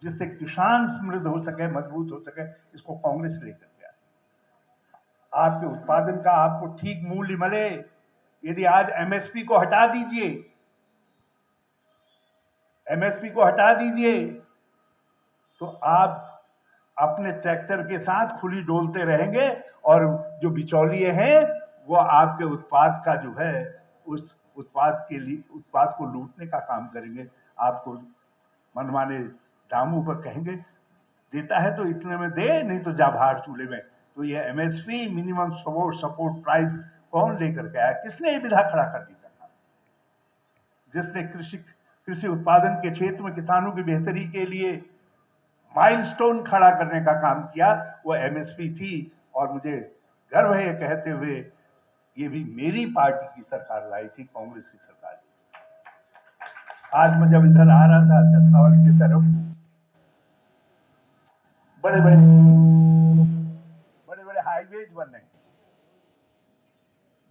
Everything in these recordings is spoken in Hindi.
जिससे किसान समृद्ध हो सके, मजबूत हो सके, इसको कांग्रेस लेकर के आए। आपके उत्पादन का आपको ठीक मूल्य मिले। यदि आज एमएसपी को हटा दीजिए, एमएसपी को हटा दीजिए, तो आप अपने ट्रैक्टर के साथ खुली डोलते रहेंगे और जो बिचौलिए हैं वो आपके उत्पाद का जो है उस उत्पाद को लूटने का काम करेंगे। आपको मनमाने दामों पर कहेंगे, देता है तो इतने में दे, नहीं तो जा बाहर चूल्हे में। तो ये एमएसपी, मिनिमम सपोर्ट प्राइस, कौन लेकर के आया? किसने ये विधा खड़ा कर दी? जिसने कृषि उत्पादन के क्षेत्र में किसानों की बेहतरी के लिए माइलस्टोन खड़ा करने का काम किया, वो एमएसपी थी। और मुझे गर्व है ये कहते हुए, ये भी मेरी पार्टी की सरकार लाई थी, कांग्रेस की सरकार। आज मैं जब इधर आ रहा था चंद्रावल की तरफ, बड़े बड़े हाईवेज बन रहे हैं,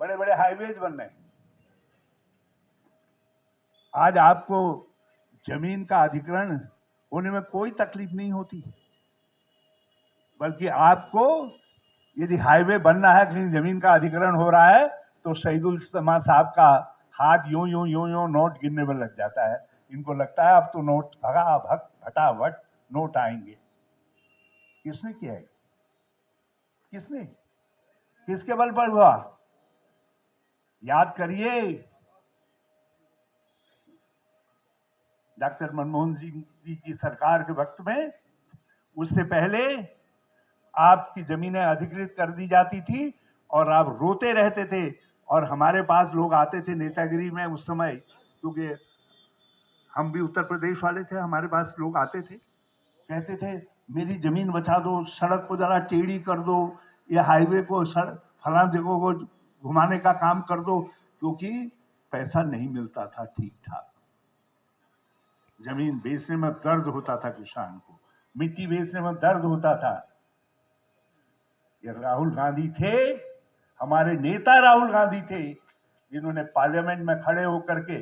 बड़े बड़े हाईवेज बन रहे हैं। आज आपको जमीन का अधिग्रहण होने में कोई तकलीफ नहीं होती, बल्कि आपको यदि हाईवे बनना है, कहीं जमीन का अधिग्रहण हो रहा है, तो शहीदुल इस्लाम साहब का हाथ यूं यूं यूं यूं नोट गिनने में लग जाता है। इनको लगता है अब तो नोट फटाफट नोट आएंगे। किसने किया है? किसने? किसके बल पर हुआ? याद करिए, डॉक्टर मनमोहन सिंह जी की सरकार के वक्त में, उससे पहले आपकी जमीनें अधिकृत कर दी जाती थी और आप रोते रहते थे। और हमारे पास लोग आते थे नेतागिरी में उस समय, क्योंकि हम भी उत्तर प्रदेश वाले थे, हमारे पास लोग आते थे, कहते थे मेरी जमीन बचा दो, सड़क को जरा टेढ़ी कर दो, या हाईवे को फलां जगहों को घुमाने का काम कर दो, क्योंकि पैसा नहीं मिलता था ठीक ठाक। जमीन बेचने में दर्द होता था किसान को, मिट्टी बेचने में दर्द होता था। ये राहुल गांधी थे, हमारे नेता राहुल गांधी थे, जिन्होंने पार्लियामेंट में खड़े होकर के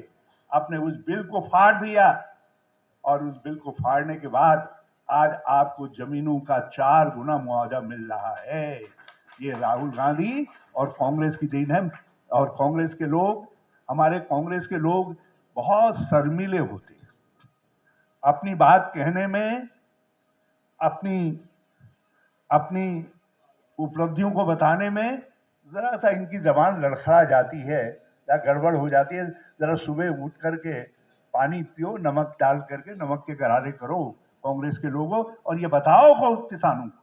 अपने उस बिल को फाड़ दिया। और उस बिल को फाड़ने के बाद आज आपको जमीनों का 4 गुना मुआवजा मिल रहा है। ये राहुल गांधी और कांग्रेस की देन है। और कांग्रेस के लोग, हमारे कांग्रेस के लोग बहुत शर्मीले होते हैं अपनी बात कहने में, अपनी अपनी उपलब्धियों को बताने में। जरा सा इनकी जबान लड़खड़ा जाती है या गड़बड़ हो जाती है। जरा सुबह उठ करके पानी पियो, नमक डाल करके नमक के गरारे करो कांग्रेस के लोगों, और ये बताओ को किसानों को,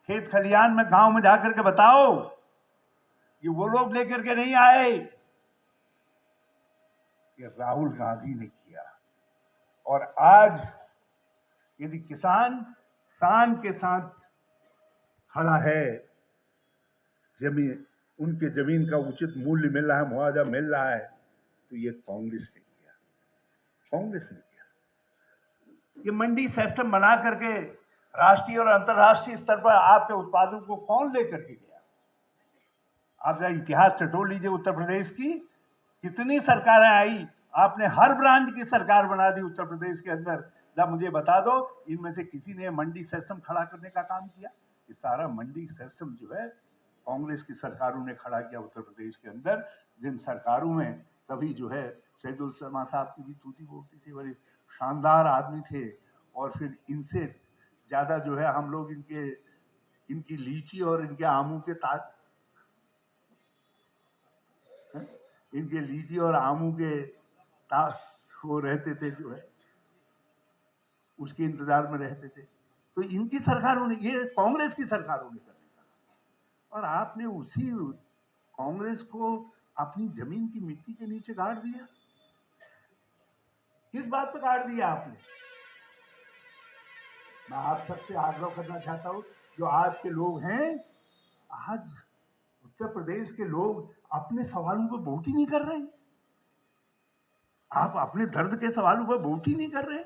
खेत खलियान में गांव में जाकर के बताओ, ये वो लोग लेकर के नहीं आए, ये राहुल गांधी ने किया। और आज यदि किसान शान के साथ खड़ा है, जमीन, उनके जमीन का उचित मूल्य मिल रहा है, मुआवजा मिल रहा है, तो ये कांग्रेस ने किया, कांग्रेस ने किया। ये मंडी सिस्टम बना करके राष्ट्रीय और अंतर्राष्ट्रीय स्तर पर आपके उत्पादों को कौन लेकर के गया? आप जरा इतिहास टटोल लीजिए उत्तर प्रदेश की, कितनी सरकारें आई, आपने हर ब्रांड की सरकार बना दी उत्तर प्रदेश के अंदर। जब मुझे बता दो इनमें से किसी ने मंडी सिस्टम खड़ा करने का काम किया? ये सारा मंडी सिस्टम जो है कांग्रेस की सरकारों ने खड़ा किया उत्तर प्रदेश के अंदर, जिन सरकारों में कभी जो है शहीदुल सलमा साहब की भी तूती बोलती थी, बड़े शानदार आदमी थे। और फिर इनसे ज्यादा जो है हम लोग इनकी लीची और इनके आमों के इनके लीची और आमों के वो रहते थे, जो है उसके इंतजार में रहते थे। तो इनकी सरकारों ने, ये कांग्रेस की सरकारों ने करने का, और आपने उसी कांग्रेस को अपनी जमीन की मिट्टी के नीचे गाड़ दिया। किस बात पर गाड़ दिया आपने? मैं आप सबसे आग्रह करना चाहता हूं, जो आज के लोग हैं, आज उत्तर प्रदेश के लोग अपने सवालों पर वोट ही नहीं कर रहे। आप अपने दर्द के सवालों पर वोट ही नहीं कर रहे।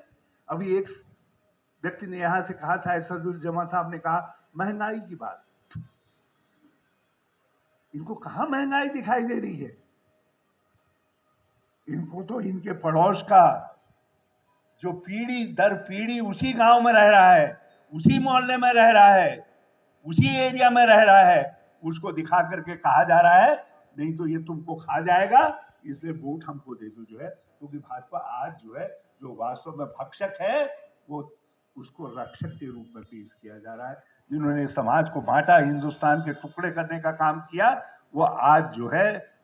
अभी एक व्यक्ति ने यहां से कहा, शायद सदुल जमा साहब ने कहा, महंगाई की बात। इनको कहां महंगाई दिखाई दे रही है? इनको तो इनके पड़ोस का जो पीढ़ी दर पीढ़ी उसी गांव में रह रहा है, उसी मोहल्ले में रह रहा है, उसी एरिया में रह रहा है, उसको दिखा करके कहा जा रहा है नहीं तो ये तुमको खा जाएगा, इसलिए वोट हमको दे दो जो है। क्योंकि भाजपा आज जो है, जो वास्तव में भक्षक है, वो उसको रक्षक के रूप में पेश किया जा रहा है। जिन्होंने समाज को बांटा, हिंदुस्तान के टुकड़े करने का काम किया, वो आज जो है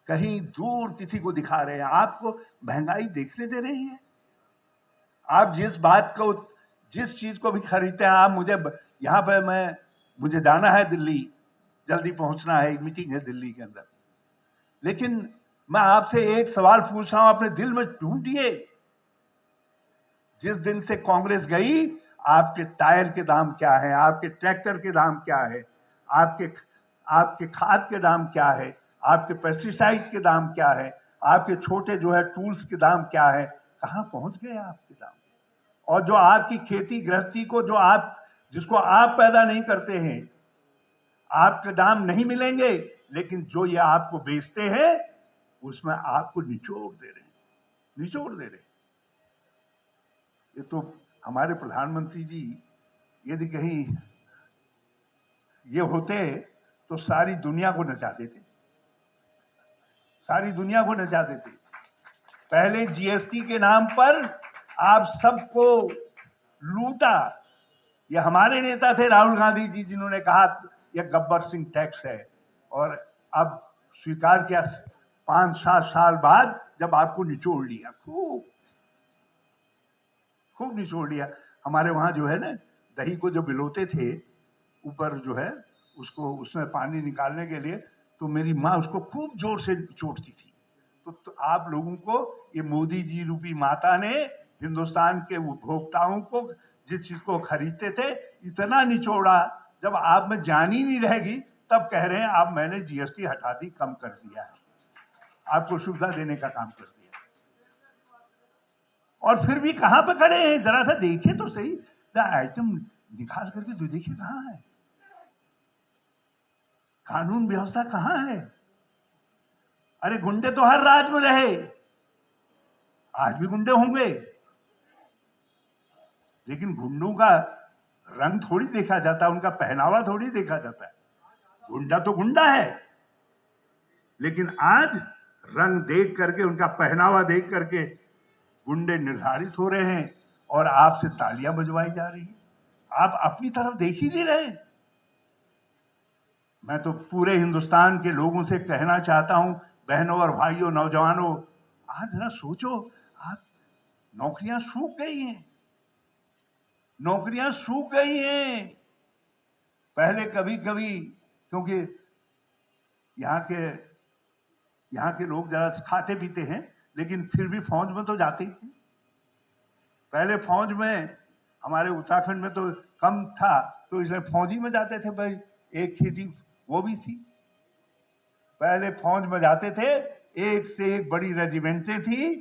कहीं दूर किसी को दिखा रहे हैं। आपको महंगाई देखने दे रही है। आप जिस चीज को भी खरीदते हैं, आप मुझे यहाँ पे मुझे जाना है दिल्ली, जल्दी पहुंचना है, एक मीटिंग है दिल्ली के अंदर, लेकिन मैं आपसे एक सवाल पूछ रहा हूं, अपने दिल में ढूंढिए, जिस दिन से कांग्रेस गई, आपके टायर के दाम क्या है, आपके ट्रैक्टर के दाम क्या है, आपके खाद के दाम क्या है, आपके पेस्टिसाइड के दाम क्या है, आपके छोटे जो है टूल्स के दाम क्या है, कहां पहुंच गए आपके दाम। और जो आपकी खेती गृहस्थी को जिसको आप पैदा नहीं करते हैं, आपके दाम नहीं मिलेंगे, लेकिन जो ये आपको बेचते हैं उसमें आपको निचोड़ दे रहे हैं। ये तो हमारे प्रधानमंत्री जी यदि कहीं ये होते तो सारी दुनिया को नचा देते, सारी दुनिया को नचा देते। पहले जीएसटी के नाम पर आप सबको लूटा। ये हमारे नेता थे राहुल गांधी जी, जिन्होंने कहा यह गब्बर सिंह टैक्स है, और अब स्वीकार किया 5-7 साल बाद, जब आपको निचोड़ लिया, खूब निचोड़ लिया। हमारे वहां जो है ना, दही को जो बिलोते थे ऊपर जो है, उसको उसमें पानी निकालने के लिए, तो मेरी माँ उसको खूब जोर से निचोड़ती थी। तो आप लोगों को ये मोदी जी रूपी माता ने हिंदुस्तान के उपभोक्ताओं को जिस चीज को खरीदते थे इतना निचोड़ा, जब आप में जान ही नहीं रहेगी तब कह रहे हैं आप मैंने जीएसटी हटा दी, कम कर दिया है, आपको सुविधा देने का काम कर दिया। और फिर भी कहां पे खड़े हैं, जरा सा देखिए तो सही, आइटम निकाल करके तो देखिए कहां है, कानून व्यवस्था कहां है। अरे गुंडे तो हर राज्य में रहे, आज भी गुंडे होंगे, लेकिन गुंडों का रंग थोड़ी देखा जाता है, उनका पहनावा थोड़ी देखा जाता है। गुंडा तो गुंडा है, लेकिन आज रंग देख करके, उनका पहनावा देख करके गुंडे निर्धारित हो रहे हैं और आपसे तालियां बजवाई जा रही है। आप अपनी तरफ देख ही नहीं रहे। मैं तो पूरे हिंदुस्तान के लोगों से कहना चाहता हूं, बहनों और भाइयों, नौजवानों, आज जरा सोचो, आप नौकरियां सूख गई हैं, नौकरियां सूख गई हैं। पहले कभी कभी, क्योंकि यहाँ के लोग जरा खाते पीते हैं, लेकिन फिर भी फौज में तो जाते ही थे। पहले फौज में हमारे उत्तराखंड में तो कम था, तो इसलिए फौजी में जाते थे भाई, एक खेती वो भी थी। पहले फौज में जाते थे, एक से एक बड़ी रेजिमेंटें थी,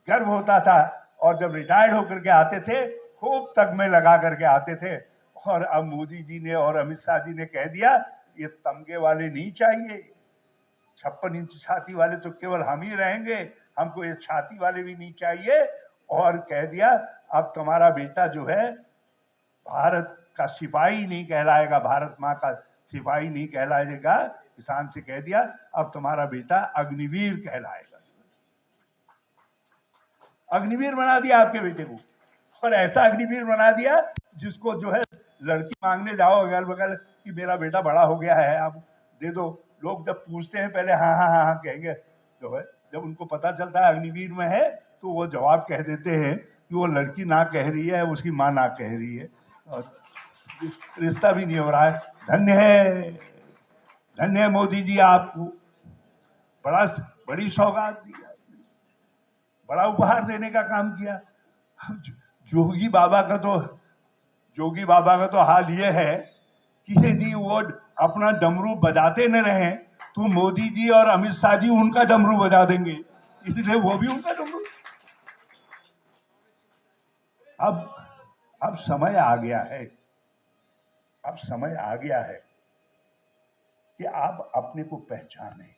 गर्व होता था, और जब रिटायर्ड होकर के आते थे खूब तगमे लगा करके आते थे। और अब मोदी जी ने और अमित शाह जी ने कह दिया ये तमगे वाले नहीं चाहिए, 56 इंच छाती वाले तो केवल हम ही रहेंगे, हमको ये छाती वाले भी नहीं चाहिए। और कह दिया अब तुम्हारा बेटा जो है भारत का सिपाही नहीं कहलाएगा, भारत माँ का सिपाही नहीं कहलाएगा, किसान से कह दिया अब तुम्हारा बेटा अग्निवीर कहलाएगा। अग्निवीर बना दिया आपके बेटे को, और ऐसा अग्निवीर बना दिया जिसको जो है लड़की मांगने जाओ अगल बगल कि मेरा बेटा बड़ा हो गया है, आप दे दो। लोग जब पूछते हैं पहले हाँ हाँ हाँ हाँ कहेंगे, जो है जब उनको पता चलता है अग्निवीर में है तो वो जवाब कह देते हैं कि वो लड़की ना कह रही है, उसकी माँ ना कह रही है, और रिश्ता भी नहीं हो रहा है। धन्य है मोदी जी, आपको बड़ी सौगात दी, बड़ा उपहार देने का काम किया। जोगी बाबा का तो हाल ये है कि यदि वो अपना डमरू बजाते न रहे तो मोदी जी और अमित शाह जी उनका डमरू बजा देंगे, इसलिए वो भी उनका डमरू। अब समय आ गया है, अब समय आ गया है कि आप अपने को पहचानें,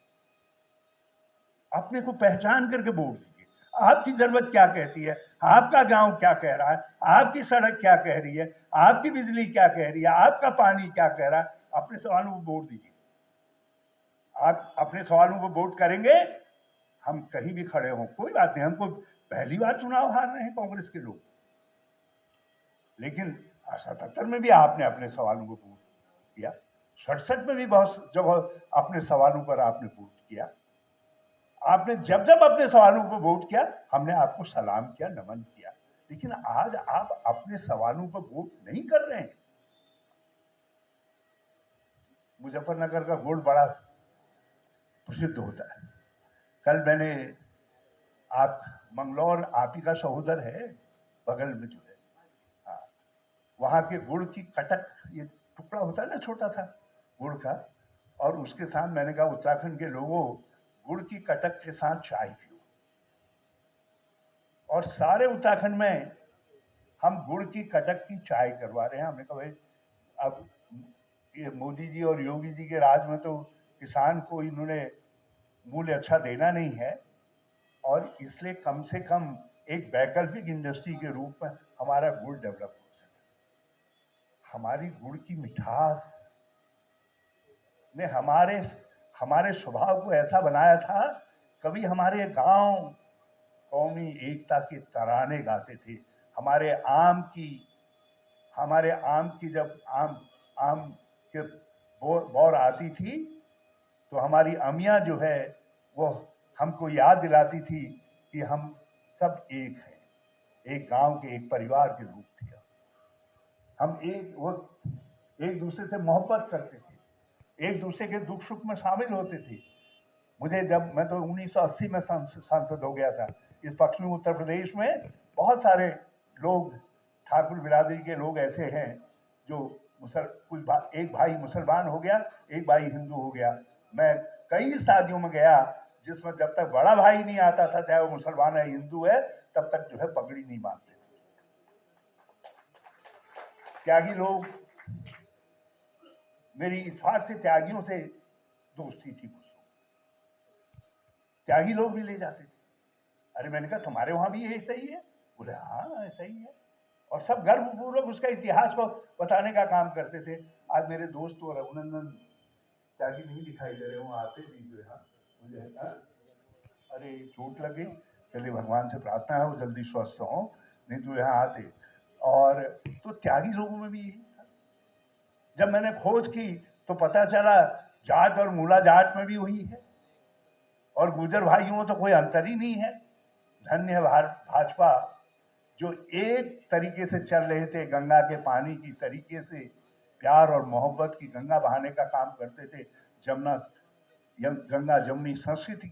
अपने को पहचान करके वोट दीजिए। आपकी जरूरत क्या कहती है, आपका गांव क्या कह रहा है, आपकी सड़क क्या कह रही है, आपकी बिजली क्या कह रही है, आपका पानी क्या कह रहा है। अपने सवालों को वोट दीजिए। आप अपने सवालों को वोट करेंगे, हम कहीं भी खड़े हों कोई बात नहीं। हमको पहली बार चुनाव हार रहे हैं कांग्रेस के लोग, लेकिन 77 में भी आपने अपने सवालों को पूर्ण किया, 67 में भी बहुत जब अपने सवालों पर आपने पूर्ण किया। आपने जब जब अपने सवालों को वोट किया, हमने आपको सलाम किया, नमन किया। लेकिन आज आप अपने सवालों पर वोट नहीं कर रहे हैं। मुजफ्फरनगर का गुड़ बड़ा प्रसिद्ध होता है। कल मैंने आप मंगलौर, आप ही का सहोदर है, बगल में जो है, हाँ, वहां के गुड़ की कटक, ये टुकड़ा होता है ना छोटा सा गुड़ का, और उसके साथ मैंने कहा उत्तराखंड के लोगों, गुड़ की कटक के साथ चाय पियो। और सारे उत्तराखंड में हम गुड़ की कटक की चाय करवा रहे हैं। हमने कहा भाई, अब ये मोदी जी और योगी जी के राज में तो किसान को इन्होंने मूल्य अच्छा देना नहीं है, और इसलिए कम से कम एक वैकल्पिक इंडस्ट्री के रूप में हमारा गुड़ डेवलप हो सके। हमारी गुड़ की मिठास ने हमारे हमारे स्वभाव को ऐसा बनाया था। कभी हमारे गांव कौमी एकता के तराने गाते थे। हमारे आम की जब आम आम के बौर आती थी, तो हमारी अमियाँ जो है वो हमको याद दिलाती थी कि हम सब एक हैं, एक गांव के, एक परिवार के रूप थे। हम एक दूसरे से मोहब्बत करते थे, एक दूसरे के दुख सुख में शामिल होते थे। मैं तो 1980 में सांसद हो गया था। इस पश्चिमी उत्तर प्रदेश में बहुत सारे लोग, ठाकुर बिरादरी के लोग ऐसे हैं जो एक भाई मुसलमान हो गया, एक भाई हिंदू हो गया। मैं कई शादियों में गया जिसमें जब तक बड़ा भाई नहीं आता था, चाहे वो मुसलमान है हिंदू है, तब तक जो है पगड़ी नहीं बांधते। त्यागी लोग, मेरी इत्तेफाक से त्यागियों से दोस्ती थी। त्यागी लोग भी ले जाते थे। अरे मैंने कहा तुम्हारे वहां भी यही सही है? बोले हाँ ऐसा ही है। और सब गर्वपूर्वक उसका इतिहास को बताने का काम करते थे। आज मेरे दोस्त तो रघुनंदन त्यागी नहीं दिखाई दे रहे, वो आते नहीं जो है मुझे, अरे चोट लगे, चलिए भगवान से प्रार्थना है वो जल्दी स्वस्थ हो, नहीं तो यहाँ आते। और तो त्यागी लोगों में भी यही था। जब मैंने खोज की तो पता चला जाट और मूला जाट में भी वही है, और गुर्जर भाइयों में तो कोई अंतर ही नहीं है। धन्य है भाजपा, जो एक तरीके से चल रहे थे, गंगा के पानी की तरीके से प्यार और मोहब्बत की गंगा बहाने का काम करते थे, गंगा जमुनी संस्कृति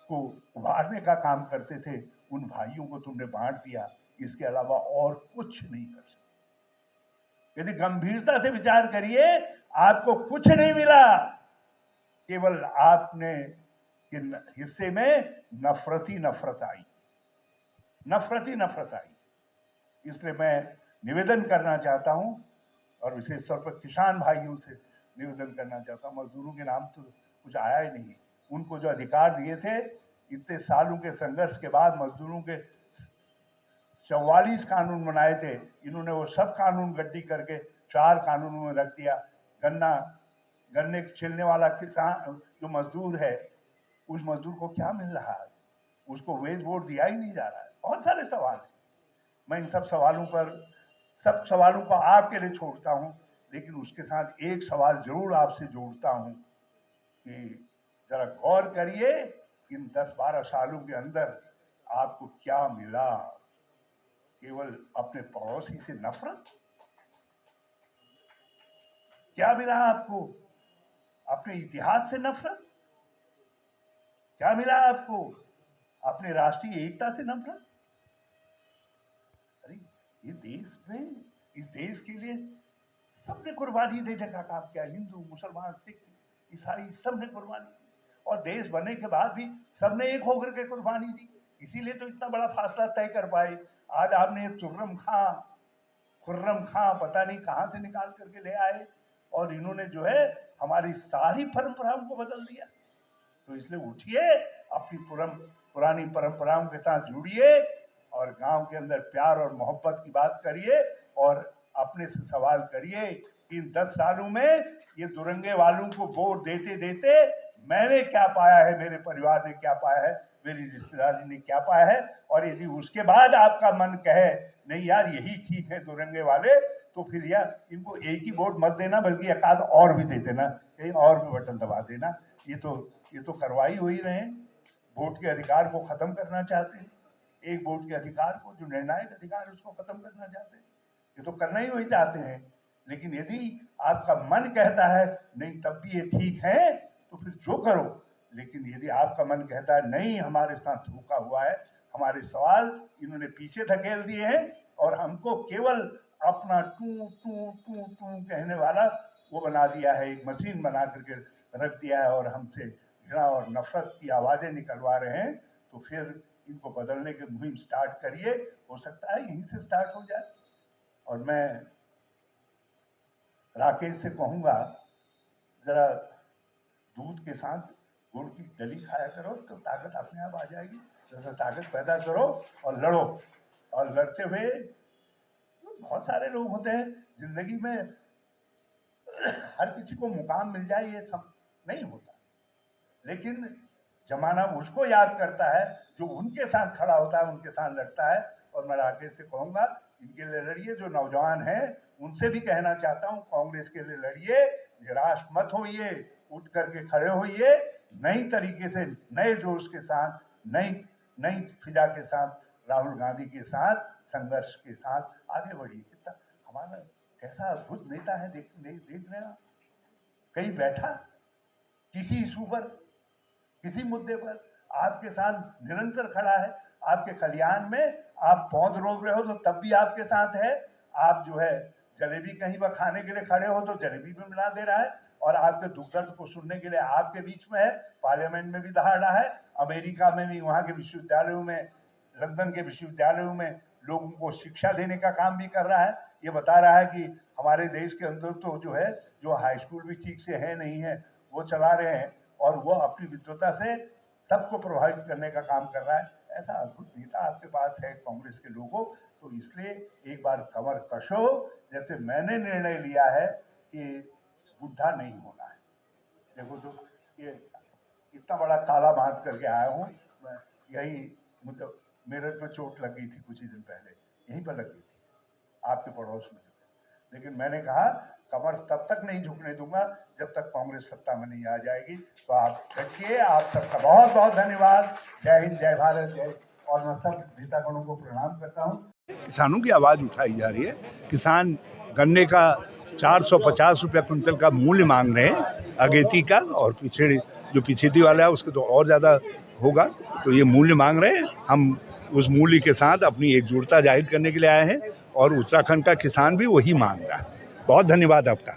को उभारने का काम करते थे। उन भाइयों को तुमने बांट दिया, इसके अलावा और कुछ नहीं कर सकते। यदि गंभीरता से विचार करिए, आपको कुछ नहीं मिला, केवल आपने हिस्से में नफरत ही नफरत आई, नफरत ही नफरत आई। इसलिए मैं निवेदन करना चाहता हूं, और विशेष तौर पर किसान भाइयों से निवेदन करना चाहता हूं। मजदूरों के नाम तो कुछ आया ही नहीं। उनको जो अधिकार दिए थे, इतने सालों के संघर्ष के बाद मजदूरों के 44 कानून बनाए थे, इन्होंने वो सब कानून गड्डी करके 4 कानूनों में रख दिया। गन्ने छिलने वाला किसान जो मजदूर है, उस मजदूर को क्या मिल रहा है? उसको वेज वोट दिया ही नहीं जा रहा है। बहुत सारे सवाल हैं। मैं इन सब सवालों को आपके लिए छोड़ता हूं, लेकिन उसके साथ एक सवाल जरूर आपसे जोड़ता हूं कि जरा गौर करिए, इन 10-12 सालों के अंदर आपको क्या मिला? केवल अपने पड़ोसी से नफरत? क्या मिला आपको? अपने इतिहास से नफरत? क्या मिला आपको? अपने राष्ट्रीय एकता से नफरत? अरे ये इस देश के लिए सबने कुर्बानी देने का काम किया। हिंदू, मुसलमान, सिख, ईसाई, सबने कुर्बानी दी, और देश बनने के बाद भी सबने एक होकर के कुर्बानी दी। इसीलिए तो इतना बड़ा फासला तय कर पाए। आज आपने खुर्रम खां पता नहीं कहां से निकाल करके ले आए, और इन्होंने जो है हमारी सारी परंपराओं को बदल दिया। तो इसलिए उठिए, अपनी पुरानी परंपराओं के साथ जुड़िए और गांव के अंदर प्यार और मोहब्बत की बात करिए और अपने से सवाल करिए कि इन 10 सालों में ये दुरंगे वालों को वोट देते देते मैंने क्या पाया है, मेरे परिवार ने क्या पाया है, मेरी रिश्तेदारी ने क्या पाया है। और यदि उसके बाद आपका मन कहे नहीं यार यही ठीक है दुरंगे वाले, तो फिर यार इनको एक ही वोट मत देना बल्कि एक आध और भी दे देना, कहीं और भी बटन दबा देना। ये तो करवाई हो ही रहे हैं। वोट के अधिकार को खत्म करना चाहते हैं, एक वोट के अधिकार को जो निर्णायक अधिकार है उसको खत्म करना चाहते हैं। ये तो करना ही वही चाहते हैं। लेकिन यदि आपका मन कहता है नहीं तब भी ये ठीक है तो फिर जो करो। लेकिन यदि आपका मन कहता है नहीं हमारे साथ धोखा हुआ है, हमारे सवाल इन्होंने पीछे धकेल दिए हैं और हमको केवल अपना टू टू टू टू कहने वाला वो बना दिया है, एक मशीन बना करके रख दिया है और हमसे घृणा और नफरत की आवाजें निकलवा रहे हैं, तो फिर इनको बदलने की मुहिम स्टार्ट करिए। हो सकता है यहीं से स्टार्ट हो जाए। और मैं राकेश से कहूंगा जरा दूध के साथ गुड़ की डली खाया करो तो ताकत अपने आप आ जाएगी। जैसे ताकत पैदा करो और लड़ो। और लड़ते हुए बहुत सारे लोग होते हैं जिंदगी में, हर किसी को मुकाम मिल जाए ये सब नहीं होता, लेकिन जमाना उसको याद करता है जो उनके साथ खड़ा होता है, उनके साथ लड़ता है। और मैं राकेश से कहूंगा इनके लिए लड़िए। जो नौजवान हैं उनसे भी कहना चाहता हूं कांग्रेस के लिए लड़िए, निराश मत होइए, उठ करके खड़े होइए, नई तरीके से नए जोश के साथ नई फिजा के साथ राहुल गांधी के साथ संघर्ष के साथ आगे बढ़िए। कितना हमारा कैसा अद्भुत नेता है, देख रहे हैं। कहीं बैठा किसी इशू पर किसी मुद्दे पर आपके साथ निरंतर खड़ा है। आपके कल्याण में आप पौध रोक रहे हो तो तब भी आपके साथ है। आप जो है जलेबी कहीं पर खाने के लिए खड़े हो तो जलेबी भी मिला दे रहा है और आपके दुख दर्द को सुनने के लिए आपके बीच में है। पार्लियामेंट में भी दहाड़ा है, अमेरिका में भी, वहां के विश्वविद्यालयों में, लंदन के विश्वविद्यालयों में लोगों को शिक्षा देने का काम भी कर रहा है। ये बता रहा है कि हमारे देश के अंदर तो जो है जो हाई स्कूल भी ठीक से है नहीं है वो चला रहे हैं और वो अपनी विद्वता से सबको प्रभावित करने का काम कर रहा है। ऐसा अद्भुत नेता आपके पास है कांग्रेस के लोगों, तो इसलिए एक बार कमर कशो। जैसे मैंने निर्णय लिया है कि बुढ़ा नहीं होना है। देखो तो ये इतना बड़ा ताला बांध करके आया हूँ। यही मतलब मेरठ में चोट लग गई थी कुछ ही दिन पहले, यहीं पर लग गई थी आपके पड़ोस में। लेकिन मैंने कहा कमर तब तक नहीं झुकने दूंगा जब तक कांग्रेस सत्ता में नहीं आ जाएगी। तो आप रखिए। आप सबका बहुत बहुत धन्यवाद। जय हिंद, जय भारत, जय। और मैं सब नेतागणों को प्रणाम करता हूँ। किसानों की आवाज़ उठाई जा रही है। किसान गन्ने का 450 रुपया कुंटल का मूल्य मांग रहे हैं अगेती का, और पिछेती वाला है उसके तो और ज़्यादा होगा। तो ये मूल्य मांग रहे हैं। हम उस मूल्य के साथ अपनी एकजुटता जाहिर करने के लिए आए हैं और उत्तराखंड का किसान भी वही मांग रहा है। बहुत धन्यवाद आपका।